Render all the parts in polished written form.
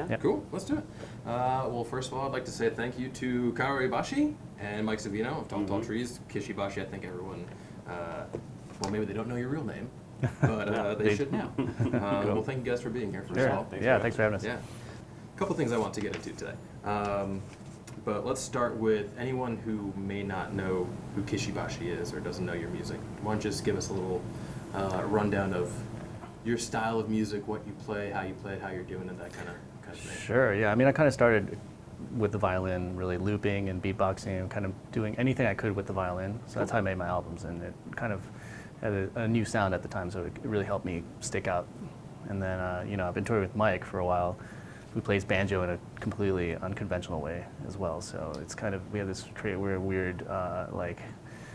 Yeah. Cool. Let's do it. Well, first of all, I'd like to say thank you to Kishi Bashi and Mike Savino of Tall Trees. Kishi Bashi, I think everyone, well, maybe they don't know your real name, but they should now. Cool. Well, thank you guys for being here, first Sure. of all. Thanks for having us. Yeah. A couple things I want to get into today. But let's start with anyone who may not know who Kishi Bashi is or doesn't know your music. Why don't you just give us a little rundown of your style of music, what you play, how you're doing it, that kind of thing. Sure, yeah. I mean, I kind of started with the violin, really looping and beatboxing and kind of doing anything I could with the violin. So that's how I made my albums, and it kind of had a new sound at the time, so it really helped me stick out. And then, I've been touring with Mike for a while, who plays banjo in a completely unconventional way as well. So it's kind of, we have this weird, it's like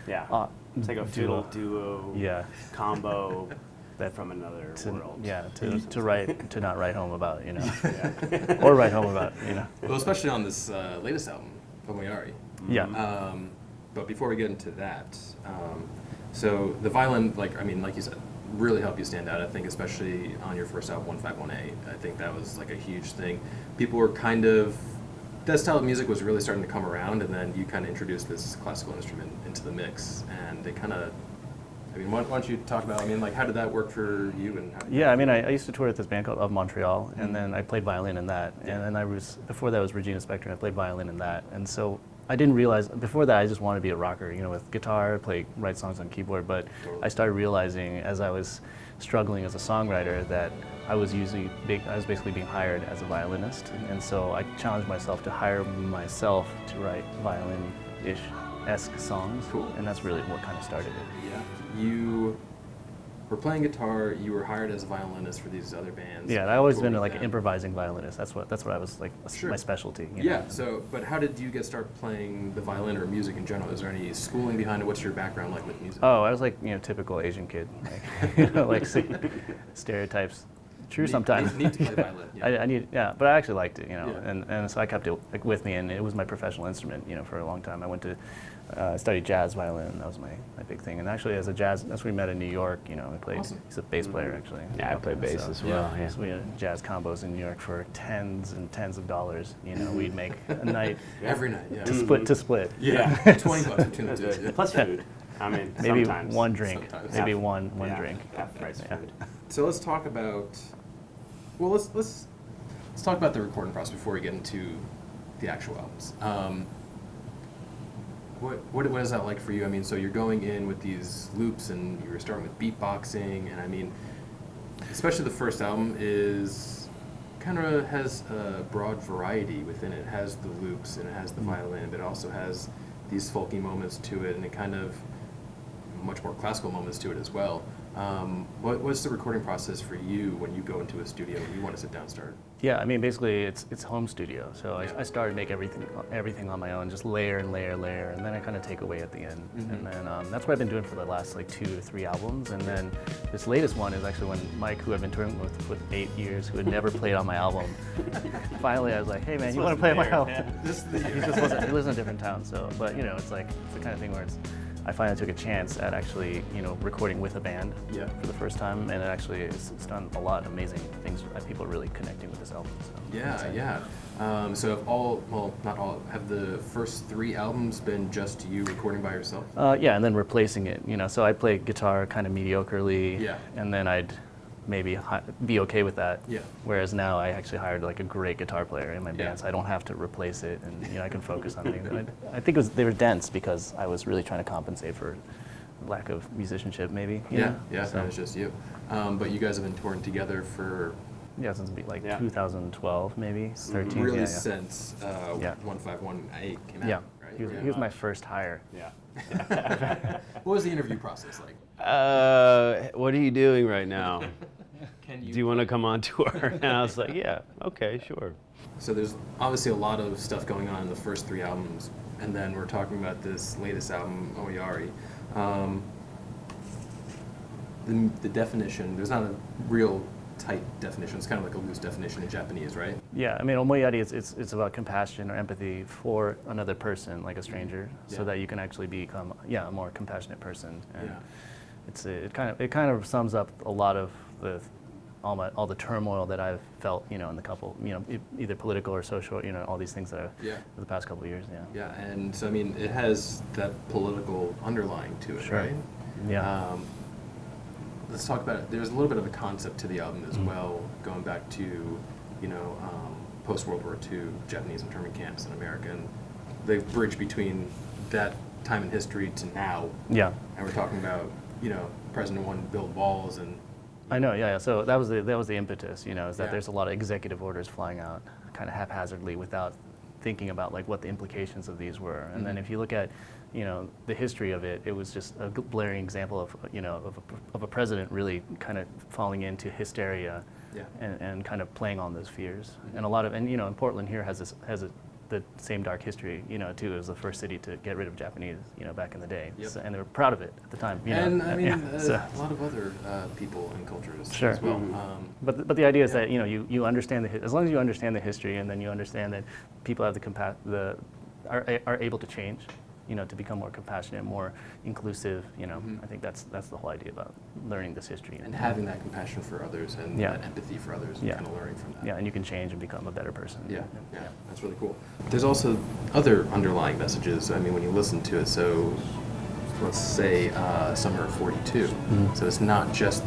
a fiddle duo combo from another world. Yeah, to not write home about, or write home about, Well, especially on this latest album, Omoiyari. Yeah. But before we get into that, so the violin, like you said, really helped you stand out. I think especially on your first album, 151A, I think that was like a huge thing. People were that style of music was really starting to come around, and then you kind of introduced this classical instrument into the mix, and they kind of, why don't you talk about, how did that work for you? And I used to tour with this band called Of Montreal, and then I played violin in that, and then before that was Regina Spektor, and I played violin in that, and so I didn't realize, before that I just wanted to be a rocker, with guitar, write songs on keyboard, but I started realizing as I was struggling as a songwriter that I was basically being hired as a violinist, and so I challenged myself to hire myself to write violin-esque songs, and that's really what kind of started it. Yeah. You were playing guitar, you were hired as a violinist for these other bands. Yeah, I always been like an improvising violinist. That's what I was like, my specialty. Yeah, so, but how did you get started playing the violin or music in general? Is there any schooling behind it? What's your background like with music? Oh, I was like, typical Asian kid, like stereotypes. True sometimes. You need to play violin. But I actually liked it, and so I kept it with me, and it was my professional instrument, for a long time. I went to studied jazz violin. That was my big thing. And actually, that's where we met in New York. We played. Awesome. He's a bass player, actually. Yeah, I play bass as well. Yeah. So we had jazz combos in New York for tens and tens of dollars. We'd make a night every night. Yeah. To split. Yeah, $20 between the two. Plus food. Maybe sometimes. one drink. Sometimes. Maybe one drink. Half price food. So let's talk about. Well, let's talk about the recording process before we get into the actual albums. What is that like for you? So you're going in with these loops, and you're starting with beatboxing, and especially the first album is kind of has a broad variety within it. It has the loops and it has the violin, but it also has these folky moments to it, and it kind of much more classical moments to it as well. What's the recording process for you when you go into a studio and you want to sit down and start? Yeah, basically it's home studio. So I started to make everything on my own, just layer and layer, and then I kind of take away at the end. And then that's what I've been doing for the last 2 to 3 albums. And then this latest one is actually when Mike, who I've been touring with for 8 years, who had never played on my album, finally I was like, hey man, you want to play on my album? He lives in a different town, so, but it's like, it's the kind of thing where I finally took a chance at actually, recording with a band for the first time, and it's done a lot of amazing things. People are really connecting with this album. So So not all, have the first 3 albums been just you recording by yourself? And then replacing it, so I'd play guitar kind of mediocrely, and then I'd maybe be okay with that. Yeah. Whereas now I actually hired a great guitar player in my band, so I don't have to replace it, and I can focus on things. And I think they were dense because I was really trying to compensate for lack of musicianship, maybe. So it's just you. But you guys have been touring together for since 2012, maybe 13. Really since 151A came out. Yeah. Right? He was my first hire. Yeah. What was the interview process like? What are you doing right now? Do Do you want to come on tour? And I was like, yeah, okay, sure. So there's obviously a lot of stuff going on in the first 3 albums, and then we're talking about this latest album, Omoiyari. The definition, there's not a real tight definition. It's kind of like a loose definition in Japanese, right? Yeah, Omoiyari, it's about compassion or empathy for another person, like a stranger, so that you can actually become a more compassionate person. And it kind of sums up a lot of the all the turmoil that I've felt, in the couple, either political or social, all these things that I've, for the past couple of years, yeah. Yeah, and so I mean, it has that political underlying to it, Sure. right? Yeah. Let's talk about it. There's a little bit of a concept to the album as well, going back to, post-World War II Japanese internment camps in America, and the bridge between that time in history to now. Yeah. And we're talking about, President wanted to build walls and. I know, yeah. So that was the impetus, is that Yeah. there's a lot of executive orders flying out kind of haphazardly without thinking about like what the implications of these were. And then if you look at, the history of it, it was just a glaring example of, of a president really kind of falling into hysteria and kind of playing on those fears. And a lot of, and Portland here has the same dark history, too. It was the first city to get rid of Japanese, back in the day. Yep. So, and they were proud of it at the time. And I mean, so. a lot of other people and cultures Sure. as well. But the idea is that you understand as long as you understand the history, and then you understand that people have are able to change, to become more compassionate, more inclusive. I think that's the whole idea about learning this history and having that compassion for others and that empathy for others, and kind of learning from that. Yeah, and you can change and become a better person. Yeah, that's really cool. There's also other underlying messages. I mean, when you listen to it, so let's say Summer of '42. So it's not just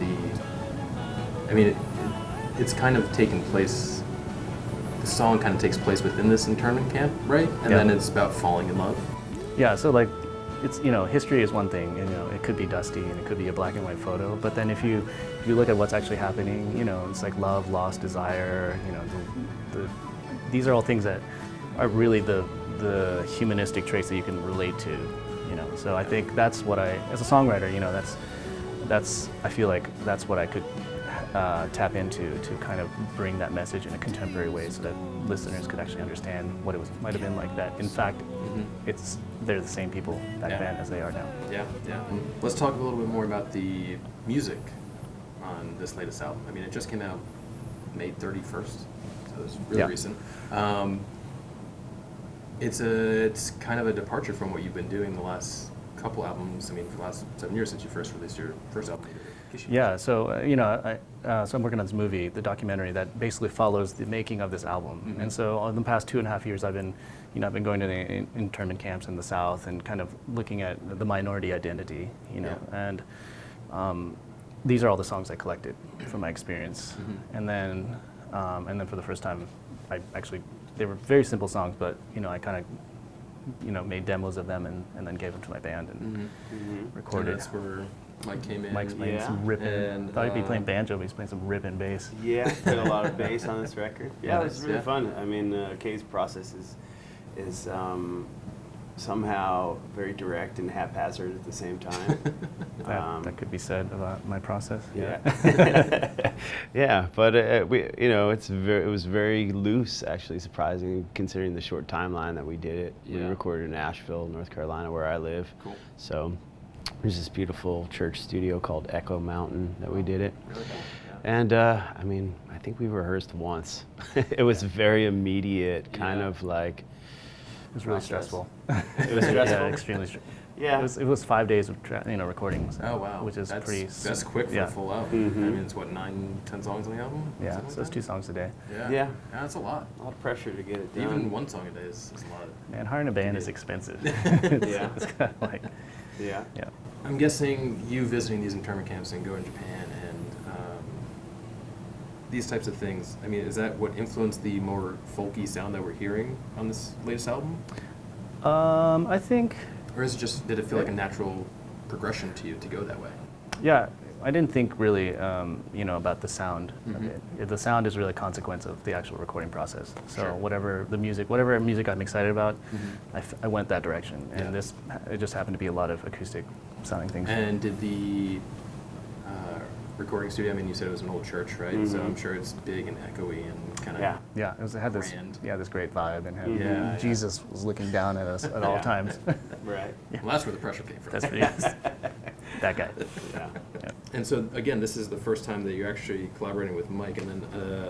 it's kind of taken place. The song kind of takes place within this internment camp, right? And then it's about falling in love. Yeah, so like, it's, history is one thing, it could be dusty and it could be a black and white photo, but then if you look at what's actually happening, it's like love, loss, desire, these are all things that are really the humanistic traits that you can relate to, so I think that's what as a songwriter, that's I feel like that's what I could tap into to kind of bring that message in a contemporary way so that listeners could actually understand what might have been like that. In fact, they're the same people back then as they are now. Yeah. Let's talk a little bit more about the music on this latest album. I mean, it just came out May 31st, so it's really recent. It's kind of a departure from what you've been doing the last couple albums. I mean, for the last 7 years since you first released your first album. Kishi Yeah, so so I'm working on this movie, the documentary that basically follows the making of this album. And so in the past 2.5 years, I've been going to the internment camps in the South and kind of looking at the minority identity, and these are all the songs I collected from my experience. And then for the first time, they were very simple songs, but I kind of made demos of them and then gave them to my band and recorded. And that's where Mike came in. Mike's playing some ripping. Thought he'd be playing banjo, but he's playing some ripping bass. Yeah, played a lot of bass on this record. Yeah, it was really fun. I mean, Kay's process is somehow very direct and haphazard at the same time. That could be said about my process. Yeah. Yeah, but it was very loose, actually, surprising considering the short timeline that we did it. We recorded in Asheville, North Carolina, where I live. Cool. So there's this beautiful church studio called Echo Mountain that we did it. Really cool. And I mean, I think we rehearsed once. It was very immediate, kind of like. It was really stressful. It was stressful? Yeah, extremely stressful. Yeah. It was 5 days of recordings. Oh wow. Which is that's quick for a full album. I mean, it's what, 9-10 songs on the album? Yeah, so it's 2 songs a day. Yeah, that's a lot. A lot of pressure to get it done. Even 1 song a day is a lot. Man, hiring a band is expensive. It's kind of like. Yeah. I'm guessing you visiting these internment camps and going to Japan and these types of things, I mean, is that what influenced the more folky sound that we're hearing on this latest album? I think. Or is it just, did it feel like a natural progression to you to go that way? Yeah, I didn't think really, about the sound of it. The sound is really a consequence of the actual recording process. So whatever music I'm excited about, I went that direction. And it just happened to be a lot of acoustic sounding things. And did the recording studio, I mean, you said it was an old church, right? So I'm sure it's big and echoey and kind of it had this great vibe and Jesus was looking down at us at all times. Right. Well, that's where the pressure came from. That's pretty that guy. Yeah. And so again, this is the first time that you're actually collaborating with Mike and then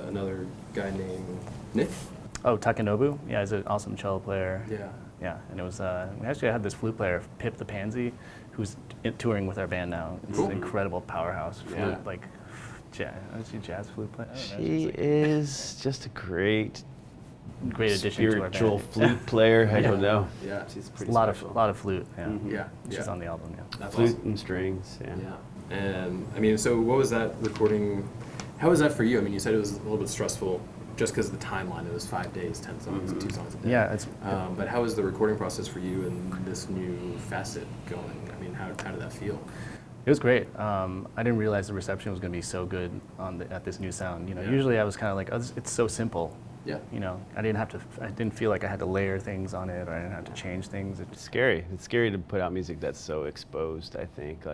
another guy named Nick. Oh, Takanobu. Yeah, he's an awesome cello player. Yeah. And it was we actually had this flute player, Pip the Pansy, who's touring with our band now. It's an incredible powerhouse flute, like Is she a jazz flute player? She is just a great addition to our spiritual band. flute player. I don't know. Yeah, she's pretty A lot special. of flute. Yeah. Yeah, She's yeah. on the album. Yeah. That's Flute awesome. and strings. Yeah. Yeah. And I mean, so what was that recording? How was that for you? I mean, you said it was a little bit stressful just because of the timeline. It was 5 days, 10 songs, 2 songs a day. Yeah, but how was the recording process for you and this new facet going? I mean, how did that feel? It was great. I didn't realize the reception was going to be so good at this new sound. You know, usually I was kind of like, oh, it's so simple. Yeah. You know, I didn't feel like I had to layer things on it, or I didn't have to change things. It's scary. It's scary to put out music that's so exposed, I think.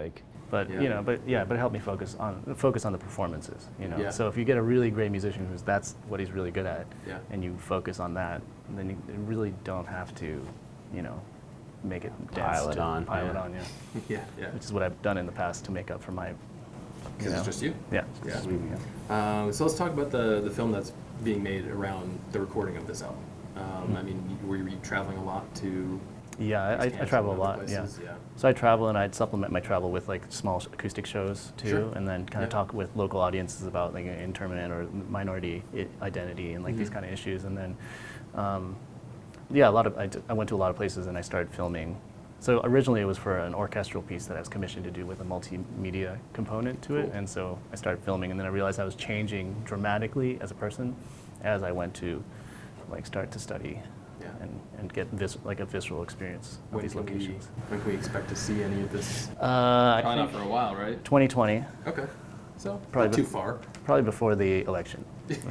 But Yeah. you know, but it helped me focus on the performances. You know, Yeah. so if you get a really great musician that's what he's really good at, Yeah. and you focus on that, then you really don't have to, you know, make it dense Pile it on, Pile it yeah. on, yeah. Yeah, yeah. Which is what I've done in the past to make up for my. Because it's just you. Yeah. Yeah. Just me, yeah. So let's talk about the film that's being made around the recording of this album. I mean, were you traveling a lot to? Yeah, I Kansas travel a and other lot. Yeah. places? Yeah. So I travel, and I'd supplement my travel with like small acoustic shows too, Sure. and then kind of Yeah. talk with local audiences about like interment or minority identity and like these Mhm. kind of issues. And then, yeah, I went to a lot of places, and I started filming. So originally it was for an orchestral piece that I was commissioned to do with a multimedia component to it, Cool. and so I started filming, and then I realized I was changing dramatically as a person as I went to like start to study. Yeah. And get a visceral experience of When these can locations. when can we expect to see any of this? I Probably not think for a while, right? 2020, Okay. So Probably not too far. probably before the election.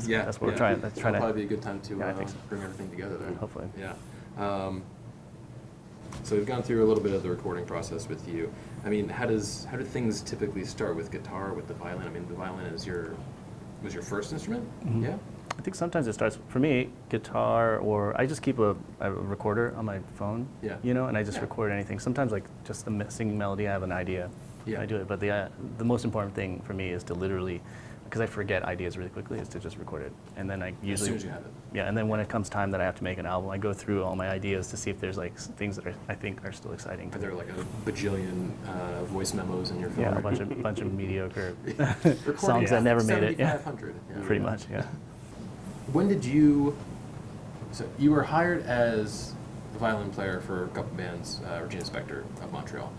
Yeah. That's what we're yeah. trying. That's trying That'll to. probably be a good time to Yeah, I think so. bring everything together there. Hopefully. Yeah. So we've gone through a little bit of the recording process with you. I mean, how do things typically start with guitar, with the violin? I mean, the violin was your first instrument? Mhm. Yeah. I think sometimes it starts for me guitar, or I just keep a recorder on my phone. Yeah. You know, and I just Yeah. record anything. Sometimes like just the singing melody, I have an idea. Yeah. I do it. But the most important thing for me is to literally, because I forget ideas really quickly, is to just record it, and then I usually. As soon as you have it. Yeah, and then when it comes time that I have to make an album, I go through all my ideas to see if there's like things that I think are still exciting. Are there like a bajillion voice memos in your phone? Yeah, a bunch of mediocre Recording songs that never made it. Yeah, 7,500. Yeah. pretty much. Yeah. When did you? So you were hired as a violin player for a couple bands, Regina Spektor of Montreal.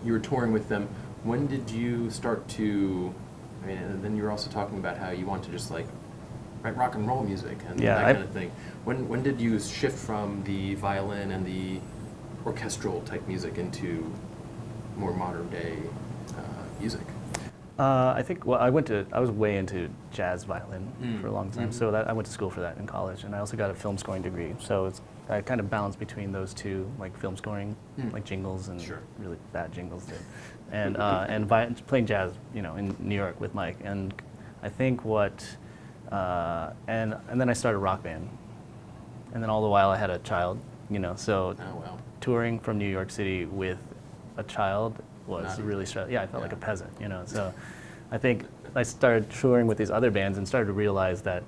You were touring with them. When did you start to? I mean, and then you were also talking about how you want to just like write rock and roll music and Yeah, that kind of thing. When did you shift from the violin and the orchestral type music into more modern day music? I think I was way into jazz violin Mm. for a long time, Mhm. so I went to school for that in college, and I also got a film scoring degree. So I kind of balanced between those two, like film scoring, Mm. like jingles and Sure. really bad jingles, and playing jazz, you know, in New York with Mike. And I think and then I started a rock band, and then all the while I had a child, you know, so Oh wow. touring from New York City with a child was Not really stressful. Yeah, I felt like a Yeah. peasant, you know. So I think I started touring with these other bands and started to realize that,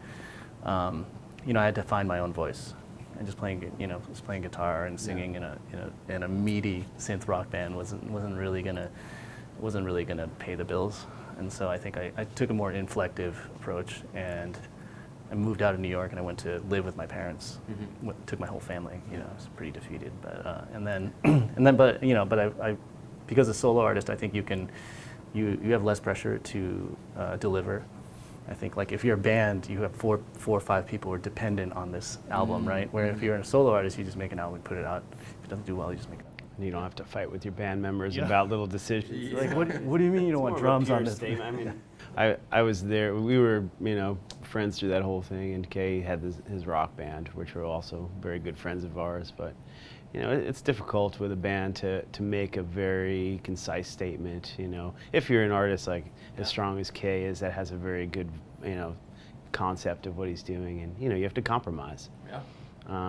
you know, I had to find my own voice. And just playing guitar and singing in a meaty synth rock band wasn't really gonna pay the bills. And so I think I took a more inflective approach, and I moved out of New York and I went to live with my parents. Mhm. Took my whole family. You know, I was pretty defeated, but but you know, but I because as a solo artist, I think you have less pressure to deliver. I think like if you're a band, you have four or five people who are dependent on this album, right? Where if you're a solo artist, you just make an album and put it out. If it doesn't do well, you just make it. And you don't have to fight with your band members Yeah. about little decisions. Yeah. Like, what do you mean you don't want drums on this? I mean, I was there. We were, you know, friends through that whole thing, and Kay had his rock band, which were also very good friends of ours. But, you know, it's difficult with a band to make a very concise statement. You know, if you're an artist like as strong as Kay is, that has a very good, you know, concept of what he's doing, and you know, you have to compromise. Yeah.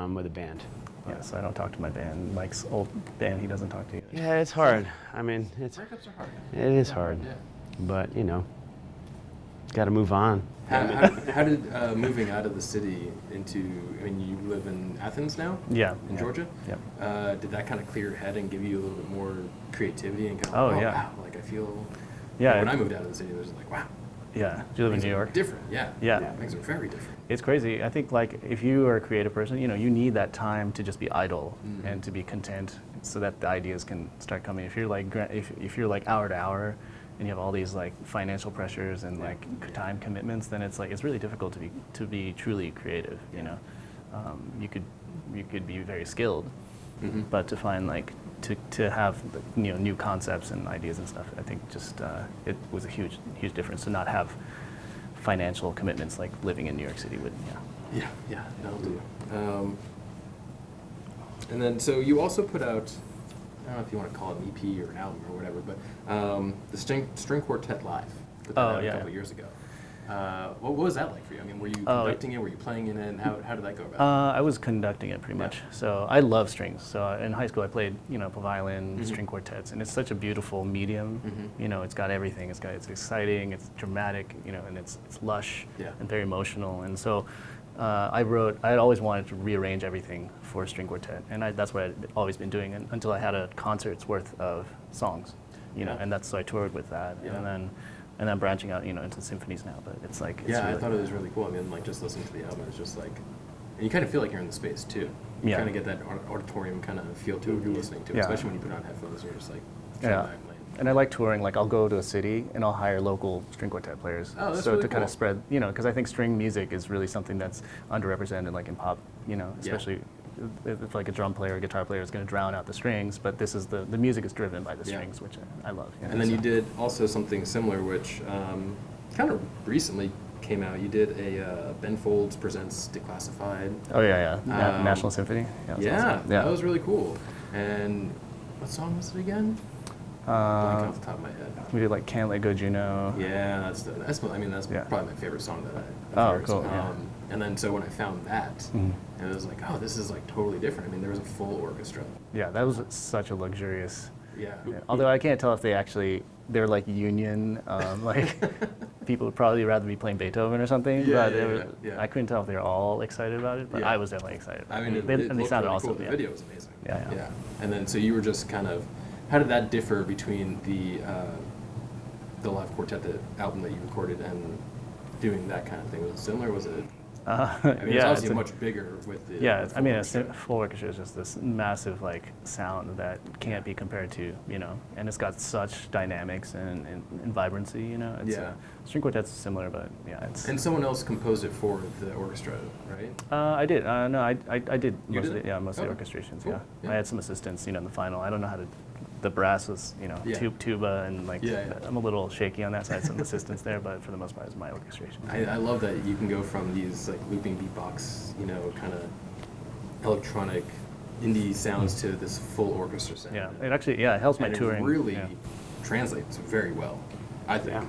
With a band. Yeah, so I don't talk to my band. Mike's old band, he doesn't talk to you. Yeah, it's hard. I mean, Breakups are hard. it is hard, Yeah. but you know, got to move on. How did moving out of the city into, I mean, you live in Athens now? Yeah. In Georgia? Yep. Did that kind of clear your head and give you a little bit more creativity and kind Oh, of, yeah. wow, like I feel... Yeah. When I moved out of the city, it was like, wow. Yeah. Do you live in New York? Different, yeah. Yeah. Things are very different. It's crazy. I think like if you are a creative person, you know, you need that time to just be idle and to be content, so that the ideas can start coming. If you're like if you're like hour to hour, and you have all these like financial pressures and like time commitments, then it's like it's really difficult to be truly creative. You know, you could be very skilled, but to find like to have you know new concepts and ideas and stuff, I think just it was a huge difference to not have financial commitments like living in New York City would. Yeah, that'll do. And then so you also put out, I don't know if you want to call it an EP or an album or whatever, but the String Quartet Live. Put that out a couple years ago. What was that like for you? I mean, were you conducting it? Were you playing in it? And how did that go about? I was conducting it pretty much. So I love strings. So in high school I played, you know, violin, string quartets, and it's such a beautiful medium. You know, it's got everything. It's exciting, it's dramatic, you know, and it's lush and very emotional. And so I had always wanted to rearrange everything for a string quartet, and that's what I'd always been doing until I had a concert's worth of songs, you know, and so I toured with that, and then branching out, you know, into symphonies now. But it's like it's really I thought it was really cool. I mean, like just listening to the album, it's just like, and you kind of feel like you're in the space too. You kind of get that auditorium kind of feel to it when you're listening to it, especially when you put on headphones and you're just like, And I like touring. Like I'll go to a city and I'll hire local string quartet players. Oh, that's so really to cool. kind of spread, you know, because I think string music is really something that's underrepresented, like in pop, you know, especially if like a drum player or guitar player is going to drown out the strings. But this is the music is driven by the strings, which I love. And then you did also something similar, which kind of recently came out. You did a Ben Folds Presents Declassified. Oh yeah. National Symphony. Awesome. That was really cool. And what song was it again? Blank off the top of my head. We did like Can't Let Go Juno. Yeah, that's probably my favorite song that Oh, cool. And then so when I found that, and it was like, oh, this is like totally different. I mean, there was a full orchestra. Yeah, that was such a luxurious. Yeah. Although I can't tell if they're like union, like people would probably rather be playing Beethoven or something. I couldn't tell if they were all excited about it, but I was definitely excited. I mean, they sounded really awesome. Cool. The video was amazing. Yeah. And then so you were just kind of, how did that differ between the live quartet, the album that you recorded, and doing that kind of thing? Was it similar? Was it? I mean, it's obviously much bigger with the. Yeah, I mean, a full orchestra is just this massive like sound that can't be compared to, you know, and it's got such dynamics and vibrancy, you know. String quartet's similar, but it's. And someone else composed it for the orchestra, right? I did. No, I did most of it? most of the orchestrations. Cool. Yeah, I had some assistants, you know, in the final. I don't know how to. The brass was, you know, tuba and like. I'm a little shaky on that, so I had some assistants there, but for the most part, it was my orchestration. I love that you can go from these like looping beatbox, you know, kind of electronic indie sounds to this full orchestra sound. Yeah, it actually it helps my touring. It really translates very well, I think.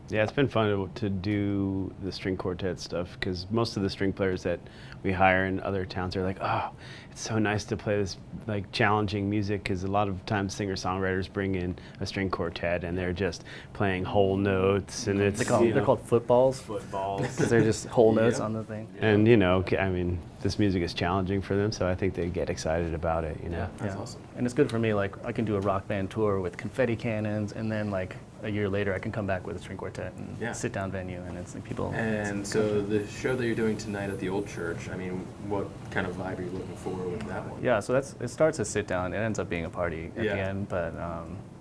Yeah, it's been fun to do the string quartet stuff because most of the string players that we hire in other towns are like, oh, it's so nice to play this like challenging music because a lot of times singer-songwriters bring in a string quartet and they're just playing whole notes and it's they're called footballs. Because they're just whole notes on the thing. And you know, I mean, this music is challenging for them, so I think they get excited about it. You know, Yeah, that's awesome. And it's good for me. Like I can do a rock band tour with confetti cannons, and then like a year later, I can come back with a string quartet and sit down venue, and it's like people. And so the show that you're doing tonight at the old church, I mean, what kind of vibe are you looking for with that one? Yeah, so it starts as sit down. It ends up being a party at the end, but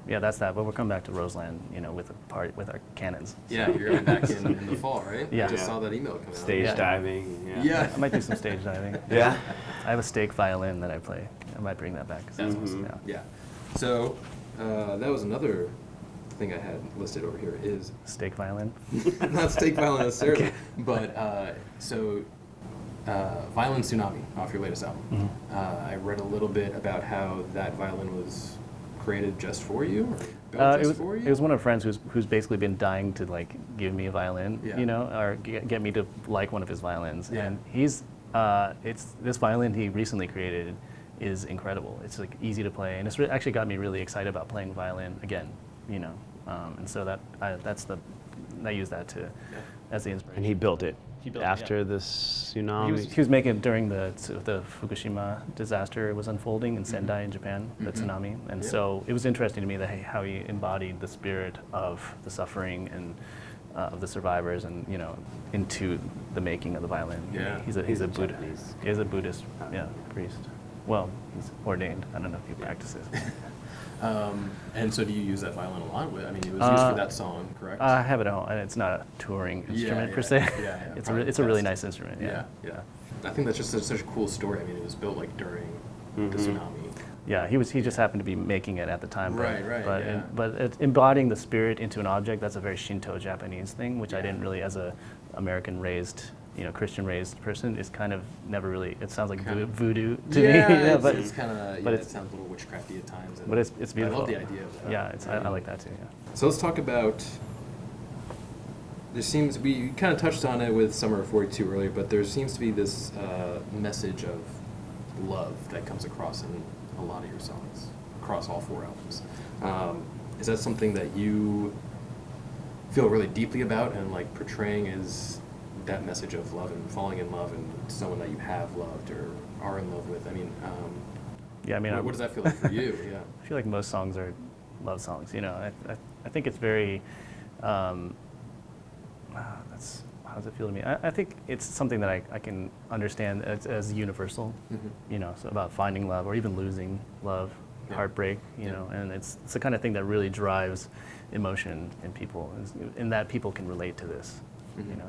that's that. But we'll come back to Roseland, you know, with a party with our cannons. Yeah, you're going back in the fall, right? Yeah. I just saw that email come out. Stage diving. Yeah. I might do some stage diving. Yeah. I have a stake violin that I play. I might bring that back. That's awesome. Yeah. So that was another thing I had listed over here is stake violin. Not stake violin necessarily, but Violin Tsunami off your latest album. I read a little bit about how that violin was created just for you, or built just for you. It was one of my friends who's basically been dying to like give me a violin, you know, or get me to like one of his violins, and he's this violin he recently created is incredible. It's like easy to play, and it's actually got me really excited about playing violin again, you know, and so I use that as the inspiration. And he built it. He built it, after the tsunami. He was making it during the Fukushima disaster was unfolding in Sendai in Japan, the tsunami. And so it was interesting to me that how he embodied the spirit of the suffering and of the survivors, and into the making of the violin. Yeah. He's a Buddhist priest. Well, he's ordained. I don't know if he practices. And so do you use that violin a lot? I mean, it was used for that song, correct? I have it at home, and it's not a touring instrument per se. It's a really nice instrument. Yeah. I think that's just such a cool story. I mean, it was built like during the tsunami. Yeah, he just happened to be making it at the time. But embodying the spirit into an object, that's a very Shinto Japanese thing, which I didn't really, as a American raised, Christian raised person, is kind of never really. It sounds like voodoo to me. Yeah, but it's kind of. But it sounds a little witchcrafty at times. But it's beautiful. I love the idea of that. Yeah, I like that too. Yeah. So let's talk about. We kind of touched on it with Summer of '42 earlier, but there seems to be this message of love that comes across in a lot of your songs, across all 4 albums. Is that something that you feel really deeply about and like portraying as that message of love and falling in love and someone that you have loved or are in love with? I mean, what does that feel like for you? Yeah. I feel like most songs are love songs. I think it's very. How does it feel to me? I think it's something that I can understand as universal. So about finding love or even losing love, heartbreak. And it's the kind of thing that really drives emotion in people, and that people can relate to this.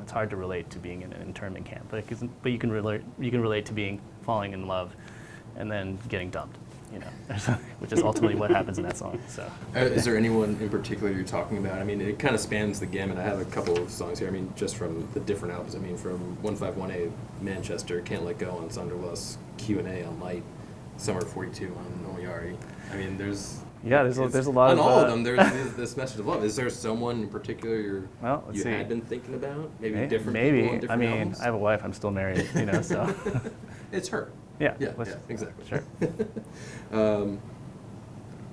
It's hard to relate to being in an internment camp, but you can relate to falling in love, and then getting dumped. Which is ultimately what happens in that song. So, is there anyone in particular you're talking about? I mean, it kind of spans the gamut. I have a couple of songs here. I mean, just from the different albums. I mean, from 151A, Manchester, Can't Let Go on Sunderlust, Q&A on Light, Summer of '42 on Omoiyari. I mean, there's a lot on of all of them. There's this message of love. Is there someone in particular you see. had been thinking about? Maybe different maybe. people on different albums? I have a wife. I'm still married. So it's her. Yeah, exactly. Sure.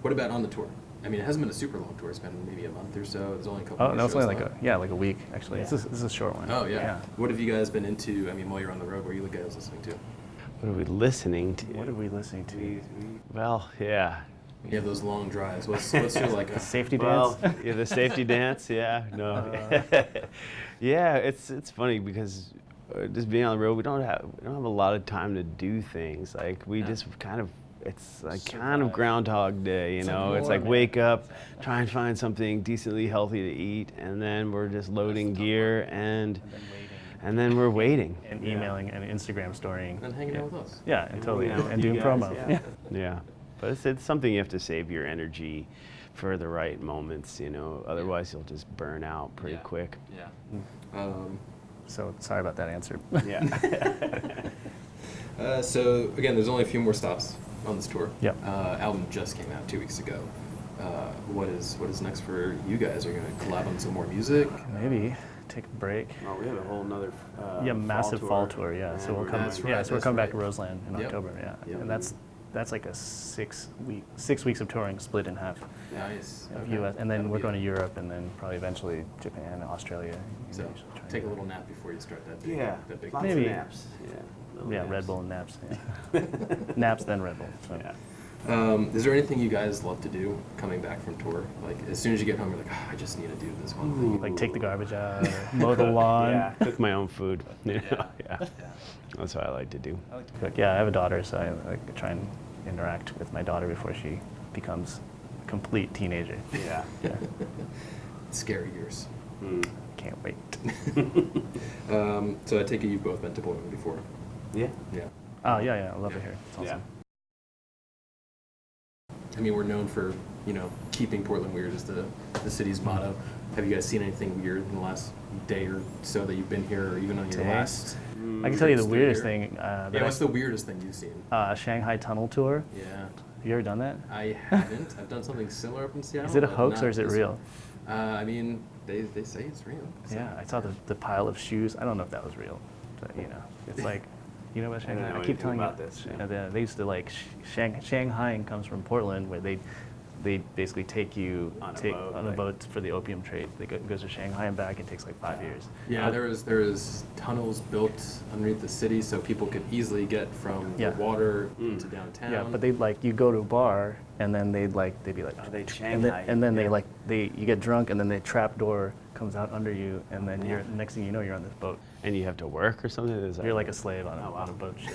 What about on the tour? I mean, it hasn't been a super long tour. It's been maybe a month or so. There's only a couple. Oh no, it's only like left. a week actually. Yeah. This is a short one. Oh yeah. What have you guys been into? I mean, while you're on the road, what are you guys listening to? What are we listening to? What are we listening to? Well, yeah. You have those long drives. What's your like a safety Well, dance? yeah, the safety dance. Yeah, no. Yeah, it's funny because just being on the road, we don't have a lot of time to do things. Like we just it's like kind of Groundhog Day, It's like wake up, try and find something decently healthy to eat, and then we're just loading gear and then we're waiting and emailing and Instagram storying and hanging out with us. Yeah, and totally and doing promo. Yeah. But it's something you have to save your energy for the right moments, Otherwise, you'll just burn out pretty quick. Yeah. So sorry about that answer. Yeah. So again, there's only a few more stops on this tour. Yep. Album just came out 2 weeks ago. What is next for you guys? Are you going to collab on some more music? Maybe take a break. Oh, we have a whole nother massive fall tour. Yeah. So we'll come. So we're coming back to Roseland in October. Yeah. Yep. And that's like a 6 weeks of touring split in half. Nice. US, and then we're going to Europe, and then probably eventually Japan, Australia. So take a little nap before you start that big. That big lots of naps. Yeah, Red Bull and naps. Yeah. Naps then Red Bull. So. Yeah. Is there anything you guys love to do coming back from tour? Like as soon as you get home, you're like, I just need to do this one thing. Like take the garbage out, mow the lawn. Yeah, cook my own food. Yeah. That's what I like to do. I like to cook. Yeah, I have a daughter, so I like to try and interact with my daughter before she becomes a complete teenager. Yeah. Scary years. Can't wait. So I take it you've both been to Portland before. Yeah. Oh yeah, I love it here. It's awesome. Yeah. I mean, we're known for, keeping Portland weird is the city's motto. Have you guys seen anything weird in the last day or so that you've been here, or even on your last? I can tell you the weirdest thing. What's the weirdest thing you've seen? Shanghai tunnel tour. Yeah. Have you ever done that? I haven't. I've done something similar up in Seattle. Is it a hoax or is it real? I mean, they say it's real. So. Yeah, I saw the pile of shoes. I don't know if that was real, but it's like. You know about Shanghai? I keep telling you about this. They used to Shanghai comes from Portland, where they basically take you On a boat, boat for the opium trade. It goes to Shanghai and back. It takes like 5 years. Yeah, there was tunnels built underneath the city so people could easily get from the water to downtown. Yeah, but they'd like, you go to a bar and then they'd be like, and then you get drunk and then the trap door comes out under you and then you're, next thing you know, you're on this boat. And you have to work or something? Is that You're like a slave on a boat ship.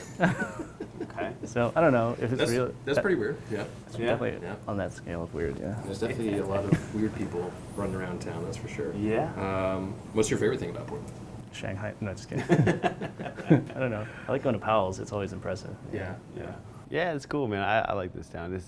okay. So I don't know if it's real. That's pretty weird. Yeah. It's definitely on that scale of weird. Yeah. There's definitely a lot of weird people running around town. That's for sure. Yeah. What's your favorite thing about Portland? Shanghai. No, just kidding. I don't know. I like going to Powell's. It's always impressive. Yeah. Yeah, it's cool, man. I like this town.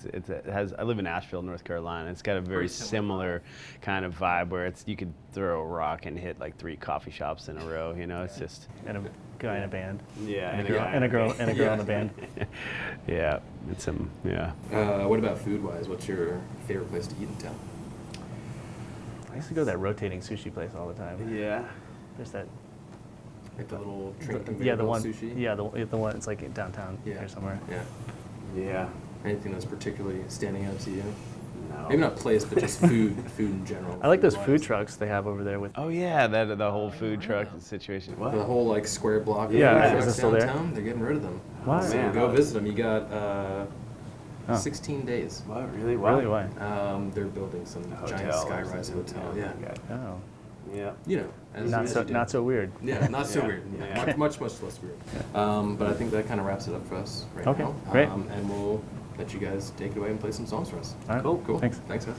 I live in Asheville, North Carolina. It's got a very similar kind of vibe where you could throw a rock and hit like 3 coffee shops in a row. You know, it's just And a guy in a band. Yeah, And a girl in a band. yeah, it's What about food-wise? What's your favorite place to eat in town? I used to go to that rotating sushi place all the time. Yeah. There's that. Like the little train Yeah, the conveyor one. belt sushi? Yeah, the one. It's like downtown here somewhere. Yeah. Yeah. Anything that's particularly standing out to you? No. Maybe not place, but just food in general. I like those food-wise. food trucks they have over there with. Oh yeah, the whole food truck situation. What? The whole like square block of Yeah, food is it trucks still there? downtown, they're getting rid of them. Why? So man. go visit them. You got 16 days. What? Really? Really? Why? They're building some giant Hotel. skyrise hotel. Yeah. Oh. Yeah. You know, as Not as so you do. not so weird. Yeah, not so Yeah. weird. Yeah. Yeah. Much less weird. But I think that kind of wraps it up for us right Okay, now. great. And we'll let you guys take it away and play some songs for us. All right. Cool. Cool. Thanks. Thanks, guys.